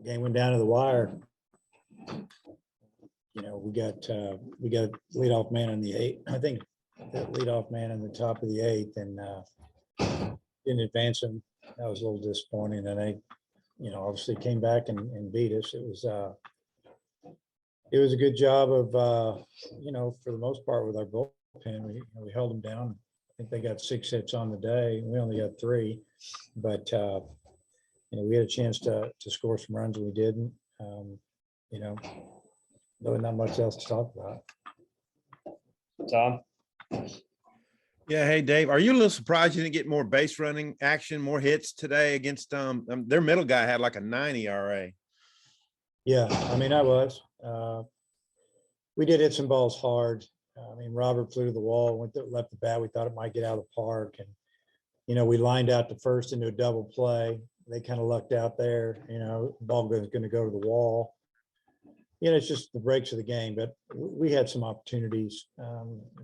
game went down to the wire. We got leadoff man in the eighth. I think that leadoff man in the top of the eighth, and didn't advance him. That was a little disappointing. And they, obviously came back and beat us. It was a good job of, for the most part with our bullpen. We held them down. I think they got 6 hits on the day. We only got 3, but we had a chance to score some runs and we didn't. Really not much else to talk about. Tom? Yeah. Hey, Dave, are you a little surprised you didn't get more base running action, more hits today against their middle guy had like a 9 ERA? Yeah, I mean, I was. We did hit some balls hard. Robert flew to the wall, left the bat. We thought it might get out of the park. And, we lined out to first into a double play. They kind of lucked out there. The ball was going to go to the wall. It's just the breaks of the game, but we had some opportunities.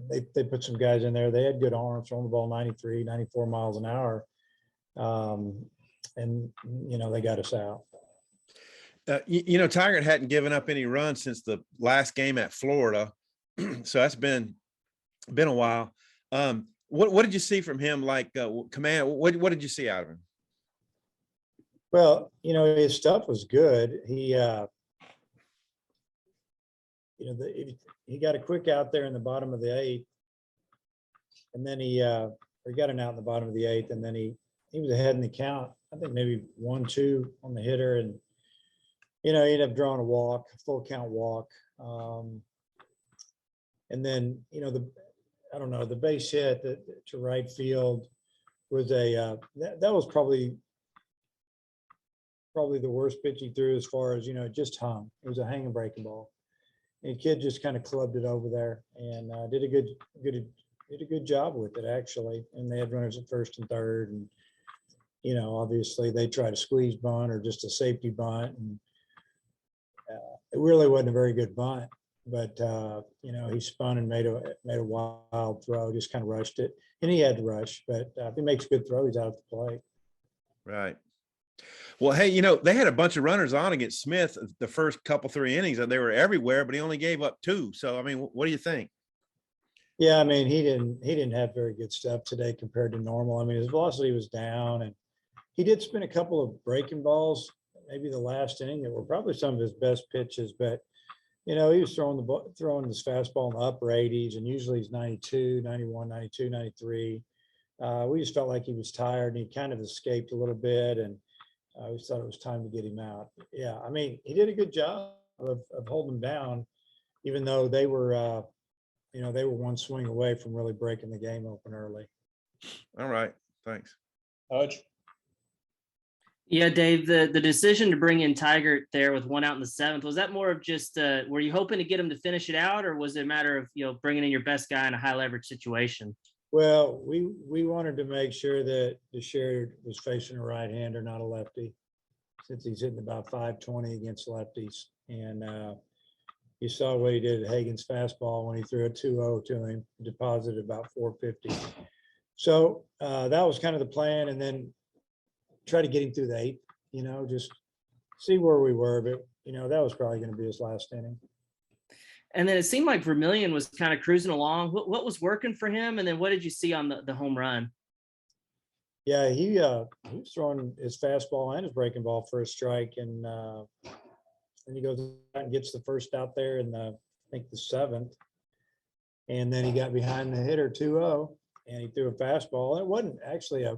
They put some guys in there. They had good arms, throwing the ball 93, 94 miles an hour. And they got us out. Taggart hadn't given up any runs since the last game at Florida. So that's been a while. What did you see from him? Like command, what did you see out of him? Well, his stuff was good. He got a quick out there in the bottom of the 8th, and then he got an out in the bottom of the 8th, and then he was ahead in the count. I think maybe 1-2 on the hitter, and he ended up drawing a walk, full count walk. And then the base hit to right field was that was probably the worst pitch he threw, as far as it just hung. It was a hanging breaking ball. And the kid just kind of clubbed it over there and did a good job with it, actually. And they had runners at first and third, and obviously they tried a squeeze bunt or just a safety bunt, and it really wasn't a very good bunt. But he spun and made a wild throw, just kind of rushed it, and he had to rush. But if he makes a good throw, he's out at the plate. Right. Well, hey, they had a bunch of runners on against Smith the first couple 3 innings, and they were everywhere, but he only gave up 2. So, what do you think? Yeah, he didn't have very good stuff today compared to normal. His velocity was down, and he did spin a couple of breaking balls, maybe the last inning, that were probably some of his best pitches. But he was throwing this fastball in the upper 80s, and usually he's 92, 91, 92, 93. We just felt like he was tired, and he kind of escaped a little bit, and we thought it was time to get him out. Yeah, he did a good job of holding him down, even though they were one swing away from really breaking the game open early. All right, thanks. Hodge? Yeah, Dave, the decision to bring in Taggart there with 1 out in the 7th, was that more of just, were you hoping to get him to finish it out, or was it a matter of, bringing in your best guy in a high leverage situation? Well, we wanted to make sure that Deshared was facing a right-hander, not a lefty, since he's hitting about 520 against lefties. And you saw what he did at Hagen's fastball when he threw a 2-0 to him, deposited about 450. So that was kind of the plan, and then try to get him through the 8th, just see where we were. But, that was probably going to be his last inning. And then it seemed like Vermillion was kind of cruising along. What was working for him? And then what did you see on the home run? Yeah, he was throwing his fastball and his breaking ball for a strike. And then he goes out and gets the first out there in I think the 7th. And then he got behind the hitter 2-0, and he threw a fastball. It wasn't actually it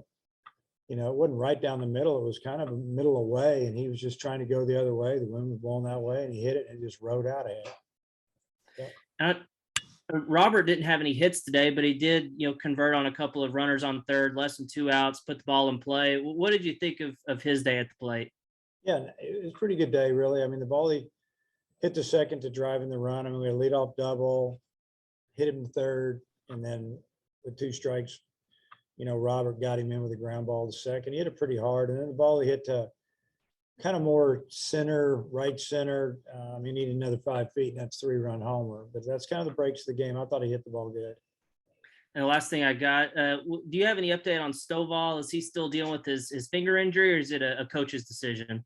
wasn't right down the middle. It was kind of a middle away, and he was just trying to go the other way. The wind was blowing that way, and he hit it and just rode out ahead. Robert didn't have any hits today, but he did, convert on a couple of runners on third, less than 2 outs, put the ball in play. What did you think of his day at the plate? Yeah, it was a pretty good day, really. The ball he hit the second to drive in the run. We had a leadoff double, hit him third, and then with 2 strikes, Robert got him in with a ground ball to second. He hit it pretty hard, and then the ball he hit to kind of more center, right center. He needed another 5 feet, and that's 3-run homer. But that's kind of the breaks of the game. I thought he hit the ball good. And the last thing I got, do you have any update on Stovall? Is he still dealing with his finger injury, or is it a coach's decision?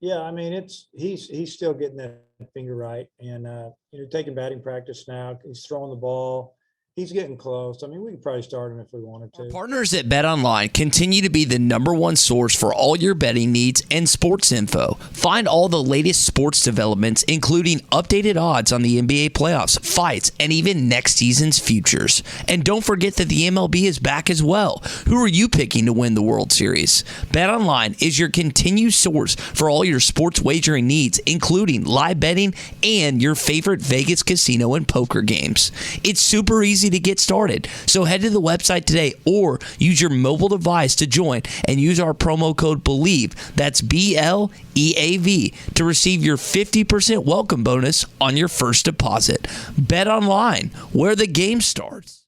Yeah, I mean, he's still getting that finger right, and taking batting practice now. He's throwing the ball. He's getting close. I mean, we could probably start him if we wanted to. Partners at BetOnline continue to be the #1 source for all your betting needs and sports info. Find all the latest sports developments, including updated odds on the NBA playoffs, fights, and even next season's futures. And don't forget that the MLB is back as well. Who are you picking to win the World Series? BetOnline is your continued source for all your sports wagering needs, including live betting and your favorite Vegas casino and poker games. It's super easy to get started. So head to the website today or use your mobile device to join and use our promo code BELIEVE, that's BLEAV, to receive your 50% welcome bonus on your first deposit. Bet online, where the game starts.